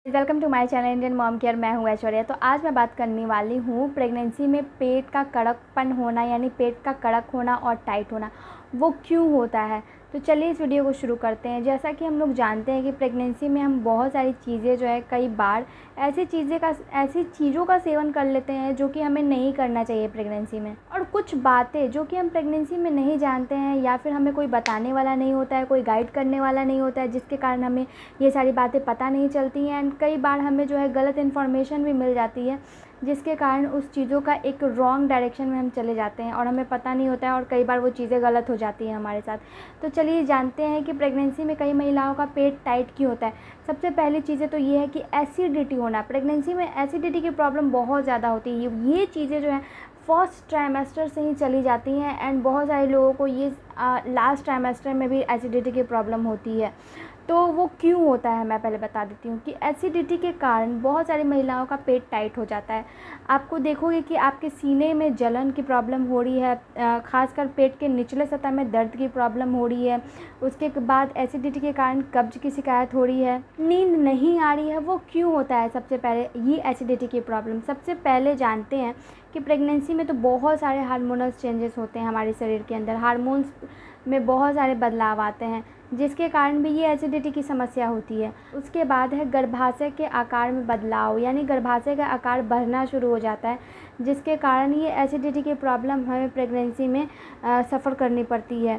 Welcome to my channel Indian mom care. मैं हूँ ऐश्वर्या। तो आज मैं बात करने वाली हूँ प्रेगनेंसी में पेट का कड़कपन होना, यानी पेट का कड़क होना और टाइट होना वो क्यों होता है। तो चलिए इस वीडियो को शुरू करते हैं। जैसा कि हम लोग जानते हैं कि प्रेगनेंसी में हम बहुत सारी चीज़ें जो है कई बार ऐसी चीज़ों का सेवन कर लेते हैं जो कि हमें नहीं करना चाहिए प्रेगनेंसी में, और कुछ बातें जो कि हम प्रेगनेंसी में नहीं जानते हैं या फिर हमें कोई बताने वाला नहीं होता है, कोई गाइड करने वाला नहीं होता है, जिसके कारण हमें ये सारी बातें पता नहीं चलती हैं। एंड कई बार हमें जो है गलत इन्फॉर्मेशन भी मिल जाती है, जिसके कारण उस चीज़ों का एक रॉन्ग डायरेक्शन में हम चले जाते हैं और हमें पता नहीं होता है, और कई बार वो चीज़ें गलत हो जाती हैं हमारे साथ। तो चलिए जानते हैं कि प्रेगनेंसी में कई महिलाओं का पेट टाइट क्यों होता है। सबसे पहली चीज़ें तो ये है कि एसिडिटी होना। प्रेगनेंसी में एसिडिटी की प्रॉब्लम बहुत ज़्यादा होती है। ये चीज़ें जो हैं फर्स्ट ट्राइमेस्टर से ही चली जाती हैं, एंड बहुत सारे लोगों को ये लास्ट ट्राइमेस्टर में भी एसिडिटी की प्रॉब्लम होती है। तो वो क्यों होता है मैं पहले बता देती हूँ कि एसिडिटी के कारण बहुत सारी महिलाओं का पेट टाइट हो जाता है। आपको देखोगे कि आपके सीने में जलन की प्रॉब्लम हो रही है, खासकर पेट के निचले सतह में दर्द की प्रॉब्लम हो रही है। उसके बाद एसिडिटी के कारण कब्ज की शिकायत हो रही है, नींद नहीं आ रही है। वो क्यों होता है? सबसे पहले ये एसिडिटी की प्रॉब्लम सबसे पहले जानते हैं कि प्रेगनेंसी में तो बहुत सारे हार्मोनल चेंजेस होते हैं हमारे शरीर के अंदर। हार्मोन्स में बहुत सारे बदलाव आते हैं, जिसके कारण भी ये एसिडिटी की समस्या होती है। उसके बाद है गर्भाशय के आकार में बदलाव, यानी गर्भाशय का आकार बढ़ना शुरू हो जाता है, जिसके कारण ये एसिडिटी की प्रॉब्लम हमें प्रेगनेंसी में सफ़र करनी पड़ती है।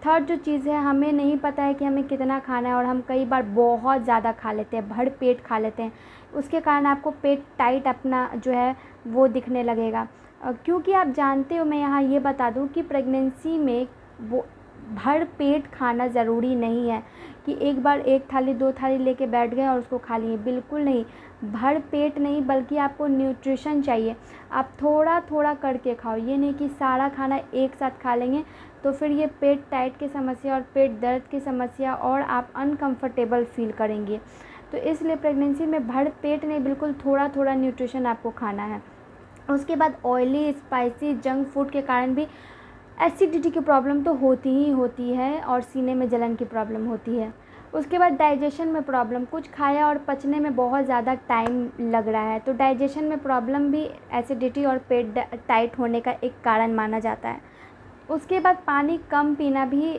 थर्ड जो चीज़ है, हमें नहीं पता है कि हमें कितना खाना है, और हम कई बार बहुत ज़्यादा खा लेते हैं, भर पेट खा लेते हैं। उसके कारण आपको पेट टाइट अपना जो है वो दिखने लगेगा। क्योंकि आप जानते हो, मैं यहाँ ये बता दूँ कि प्रेगनेंसी में वो भर पेट खाना ज़रूरी नहीं है कि एक बार एक थाली दो थाली लेके बैठ गए और उसको खा लिए। बिल्कुल नहीं, भर पेट नहीं, बल्कि आपको न्यूट्रिशन चाहिए। आप थोड़ा थोड़ा करके खाओ, ये नहीं कि सारा खाना एक साथ खा लेंगे तो फिर ये पेट टाइट की समस्या और पेट दर्द की समस्या और आप अनकंफर्टेबल फील करेंगे। तो इसलिए प्रेगनेंसी में भर पेट नहीं, बिल्कुल थोड़ा थोड़ा न्यूट्रिशन आपको खाना है। उसके बाद ऑयली स्पाइसी जंक फूड के कारण भी एसिडिटी की प्रॉब्लम तो होती ही होती है, और सीने में जलन की प्रॉब्लम होती है। उसके बाद डाइजेशन में प्रॉब्लम, कुछ खाया और पचने में बहुत ज़्यादा टाइम लग रहा है, तो डाइजेशन में प्रॉब्लम भी एसिडिटी और पेट टाइट होने का एक कारण माना जाता है। उसके बाद पानी कम पीना भी,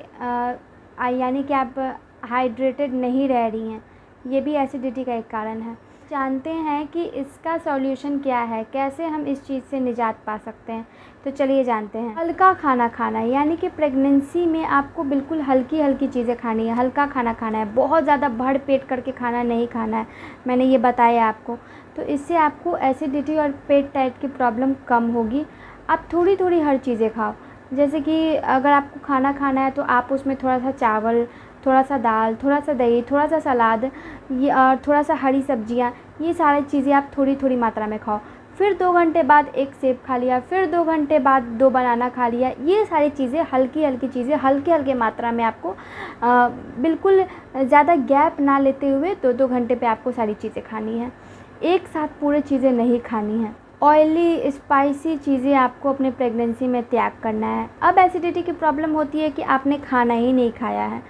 यानी कि आप हाइड्रेटेड नहीं रह रही हैं, ये भी एसिडिटी का एक कारण है। जानते हैं कि इसका सॉल्यूशन क्या है, कैसे हम इस चीज़ से निजात पा सकते हैं। तो चलिए जानते हैं। हल्का खाना खाना, यानी कि प्रेगनेंसी में आपको बिल्कुल हल्की हल्की चीज़ें खानी है, हल्का खाना खाना है, बहुत ज़्यादा भर पेट करके खाना नहीं खाना है। मैंने ये बताया आपको। तो इससे आपको एसिडिटी और पेट टाइट की प्रॉब्लम कम होगी। आप थोड़ी थोड़ी हर चीज़ें खाओ, जैसे कि अगर आपको खाना खाना है तो आप उसमें थोड़ा सा चावल, थोड़ा सा दाल, थोड़ा सा दही, थोड़ा सा सलाद, ये और थोड़ा सा हरी सब्जियां, ये सारी चीज़ें आप थोड़ी थोड़ी मात्रा में खाओ। फिर 2 घंटे बाद एक सेब खा लिया, फिर 2 घंटे बाद 2 बनाना खा लिया। ये सारी चीज़ें हल्की हल्की चीज़ें हल्के हल्के मात्रा में आपको बिल्कुल ज़्यादा गैप ना लेते हुए 2-2 घंटे पे आपको सारी चीज़ें खानी है। एक साथ पूरे चीज़ें नहीं खानी है। ऑयली स्पाइसी चीज़ें आपको अपने प्रेगनेंसी में त्याग करना है। अब एसिडिटी की प्रॉब्लम होती है कि आपने खाना ही नहीं खाया है,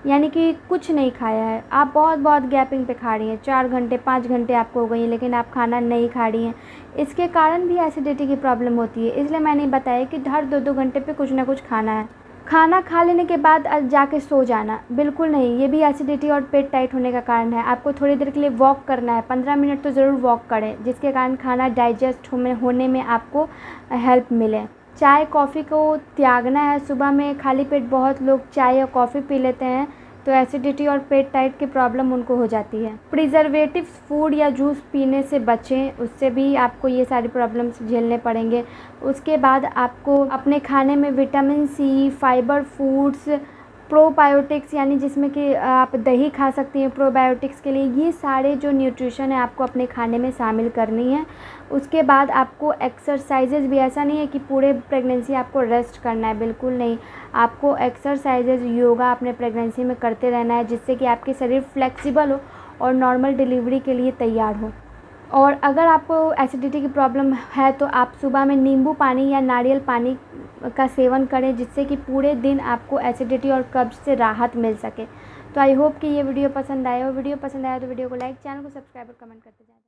यानी कि कुछ नहीं खाया है, आप बहुत गैपिंग पे खा रही हैं, 4 घंटे 5 घंटे आपको हो गई हैं, लेकिन आप खाना नहीं खा रही हैं। इसके कारण भी एसिडिटी की प्रॉब्लम होती है। इसलिए मैंने बताया कि हर 2-2 घंटे पे कुछ ना कुछ खाना है। खाना खा लेने के बाद जाके सो जाना, बिल्कुल नहीं, ये भी एसिडिटी और पेट टाइट होने का कारण है। आपको थोड़ी देर के लिए वॉक करना है, 15 मिनट तो ज़रूर वॉक करें, जिसके कारण खाना डाइजेस्ट होने में आपको हेल्प मिले। चाय कॉफ़ी को त्यागना है। सुबह में खाली पेट बहुत लोग चाय या कॉफ़ी पी लेते हैं, तो एसिडिटी और पेट टाइट की प्रॉब्लम उनको हो जाती है। प्रिजर्वेटिव्स फूड या जूस पीने से बचें, उससे भी आपको ये सारी प्रॉब्लम्स झेलने पड़ेंगे। उसके बाद आपको अपने खाने में vitamin C, fibre foods, probiotics, यानी जिसमें कि आप दही खा सकती हैं प्रोबायोटिक्स के लिए, ये सारे जो न्यूट्रिशन है आपको अपने खाने में शामिल करनी है। उसके बाद आपको एक्सरसाइजेज़ भी, ऐसा नहीं है कि पूरे प्रेगनेंसी आपको रेस्ट करना है, बिल्कुल नहीं। आपको एक्सरसाइजेज़, योगा अपने प्रेगनेंसी में करते रहना है, जिससे कि आपकी शरीर फ्लेक्सिबल हो और नॉर्मल डिलीवरी के लिए तैयार हो। और अगर आपको एसिडिटी की प्रॉब्लम है तो आप सुबह में नींबू पानी या नारियल पानी का सेवन करें, जिससे कि पूरे दिन आपको एसिडिटी और कब्ज़ से राहत मिल सके। तो आई होप कि ये वीडियो पसंद आए, और वीडियो पसंद आया तो वीडियो को लाइक, चैनल को सब्सक्राइब और कमेंट करते जाएं।